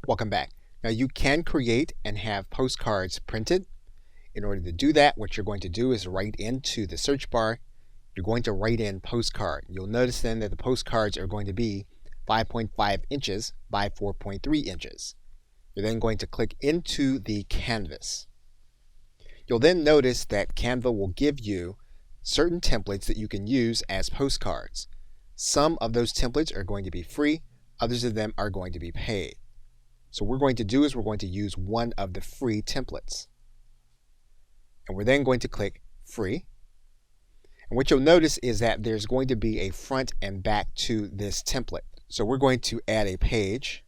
Welcome back. Now you can create and have postcards printed. In order to do that, what you're going to do is write into the search bar, you're going to write in postcard. You'll notice then that the postcards are going to be 5.5 inches by 4.3 inches. You're then going to click into the canvas. You'll then notice that Canva will give you certain templates that you can use as postcards. Some of those templates are going to be free, others of them are going to be paid. So what we're going to do is we're going to use one of the free templates. And we're then going to click free. And what you'll notice is that there's going to be a front and back to this template. So we're going to add a page,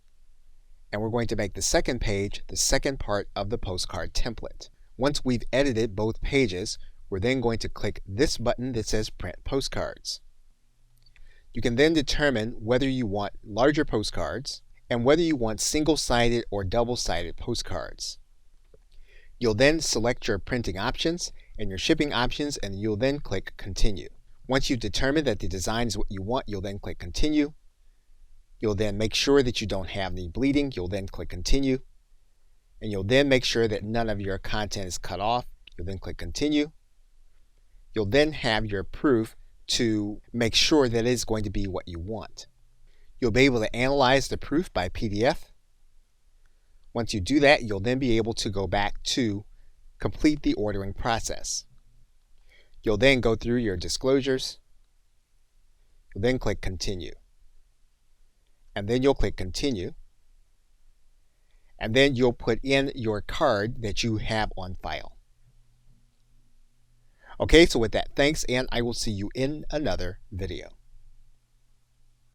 and we're going to make the second page the second part of the postcard template. Once we've edited both pages, we're then going to click this button that says Print Postcards. You can then determine whether you want larger postcards and whether you want single-sided or double-sided postcards. You'll then select your printing options and your shipping options, and you'll then click Continue. Once you've determined that the design is what you want, you'll then click Continue. You'll then make sure that you don't have any bleeding. You'll then click Continue. And you'll then make sure that none of your content is cut off. You'll then click Continue. You'll then have your proof to make sure that it is going to be what you want. You'll be able to analyze the proof by PDF. Once you do that, you'll then be able to go back to complete the ordering process. You'll then go through your disclosures. You'll then click Continue. And then you'll click Continue. And then you'll put in your card that you have on file. Okay, so with that, thanks, and I will see you in another video.